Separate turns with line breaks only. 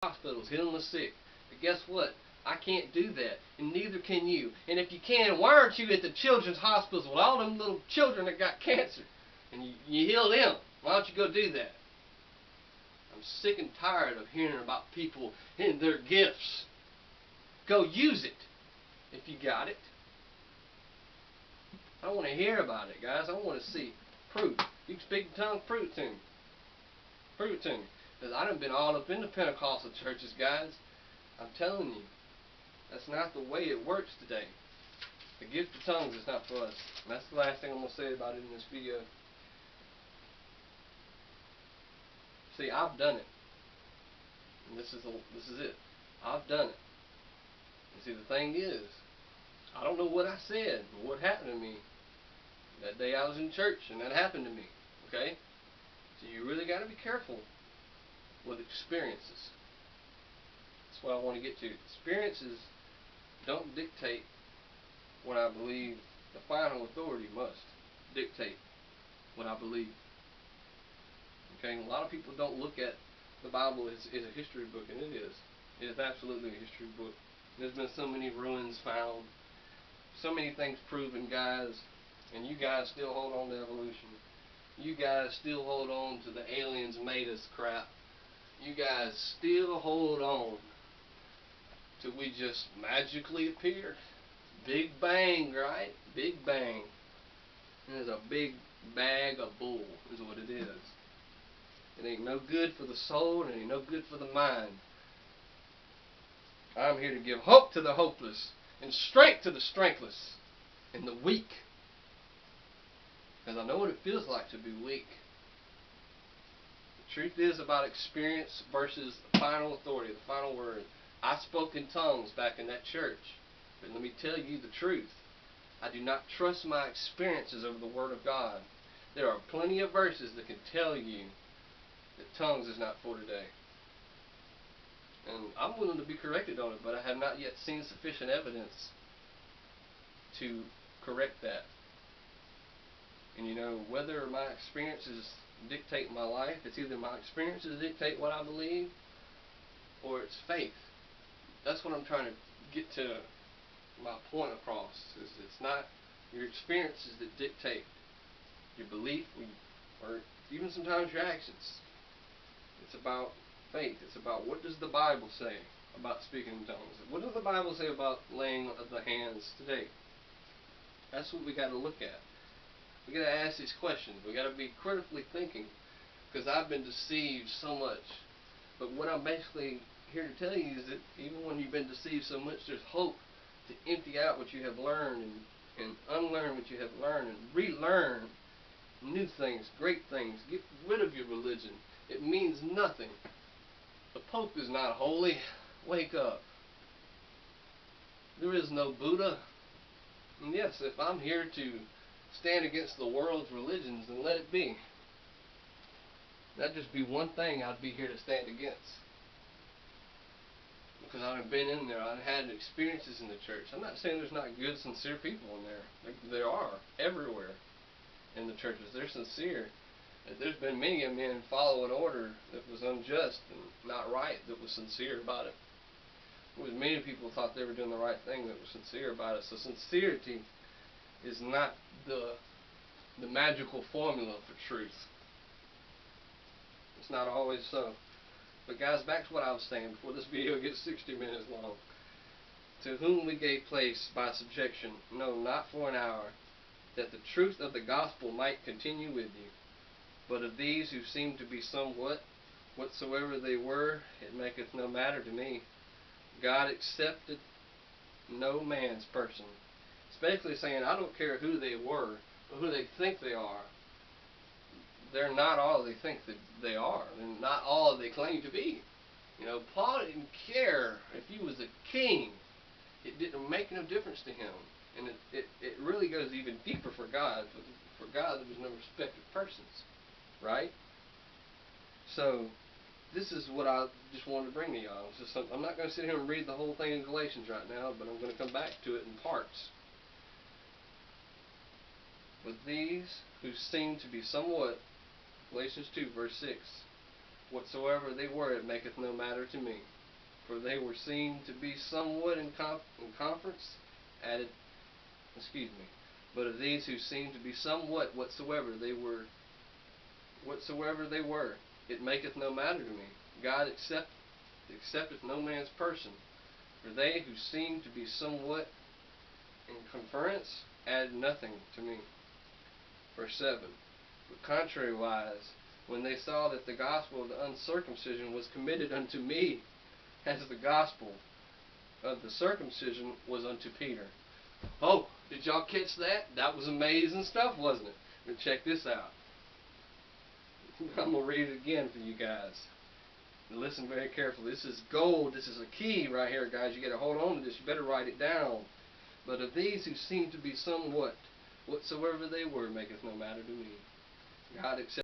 hospitals, healing the sick. But guess what? I can't do that, and neither can you. And if you can, why aren't you at the children's hospitals with all them little children that got cancer? And you heal them. Why don't you go do that? I'm sick and tired of hearing about people and their gifts. Go use it if you got it. I don't want to hear about it, guys. I want to see proof. You can speak in tongues, prove it to me. Prove it to me. Because I done been all up in the Pentecostal churches, guys. I'm telling you, that's not the way it works today. The gift of tongues is not for us. And that's the last thing I'm going to say about it in this video. See, I've done it. And this is it. I've done it. And see, the thing is, I don't know what I said or what happened to me that day I was in church and that happened to me. Okay? So you really got to be careful with experiences. That's what I want to get to. Experiences don't dictate what I believe. The final authority must dictate what I believe. Okay? A lot of people don't look at the Bible as a history book, and it is. It is absolutely a history book. There's been so many ruins found, so many things proven, guys, and you guys still hold on to evolution. You guys still hold on to the aliens made us crap. You guys still hold on till we just magically appeared. Big bang, right? Big bang. And it's a big bag of bull is what it is. It ain't no good for the soul, and it ain't no good for the mind. I'm here to give hope to the hopeless, and strength to the strengthless, and the weak. Because I know what it feels like to be weak. The truth is about experience versus the final authority, the final word. I spoke in tongues back in that church. But let me tell you the truth. I do not trust my experiences over the Word of God. There are plenty of verses that can tell you that tongues is not for today. And I'm willing to be corrected on it, but I have not yet seen sufficient evidence to correct that. And you know, whether my experiences dictate my life, it's either my experiences dictate what I believe, or it's faith. That's what I'm trying to get to my point across. It's not your experiences that dictate your belief or even sometimes your actions. It's about faith. It's about what does the Bible say about speaking in tongues. What does the Bible say about laying of the hands today? That's what we got to look at. We got to ask these questions. We got to be critically thinking, because I've been deceived so much. But what I'm basically here to tell you is that even when you've been deceived so much, there's hope to empty out what you have learned and unlearn what you have learned and relearn new things, great things. Get rid of your religion. It means nothing. The Pope is not holy. Wake up. There is no Buddha. And yes, if I'm here to stand against the world's religions, then let it be. That'd just be one thing I'd be here to stand against. Because I've been in there. I've had experiences in the church. I'm not saying there's not good, sincere people in there. There are everywhere in the churches. They're sincere. There's been many a men following order that was unjust and not right that was sincere about it. There was many people thought they were doing the right thing that were sincere about it. So sincerity is not the magical formula for truth. It's not always so. But guys, back to what I was saying before this video gets 60 minutes long. To whom we gave place by subjection, no, not for an hour, that the truth of the gospel might continue with you. But of these who seem to be somewhat, whatsoever they were, it maketh no matter to me. God accepted no man's person. It's basically saying, I don't care who they were, or who they think they are. They're not all they think that they are. They're not all they claim to be. You know, Paul didn't care if he was a king. It didn't make no difference to him. And it really goes even deeper for God. For God, there was no respect of persons. Right? So, this is what I just wanted to bring to y'all. I'm not going to sit here and read the whole thing in Galatians right now, but I'm going to come back to it in parts. But these who seem to be somewhat, Galatians 2 verse 6, whatsoever they were, it maketh no matter to me. For they were seen to be somewhat in conference, added, but of these who seemed to be somewhat whatsoever they were, it maketh no matter to me. God accepteth no man's person. For they who seemed to be somewhat in conference added nothing to me. Verse 7. But contrariwise, when they saw that the gospel of the uncircumcision was committed unto me, as the gospel of the circumcision was unto Peter. Oh, did y'all catch that? That was amazing stuff, wasn't it? But check this out. I'm going to read it again for you guys. And listen very carefully. This is gold. This is a key right here, guys. You got to hold on to this. You better write it down. But of these who seem to be somewhat, whatsoever they were, maketh no matter to me. God accepts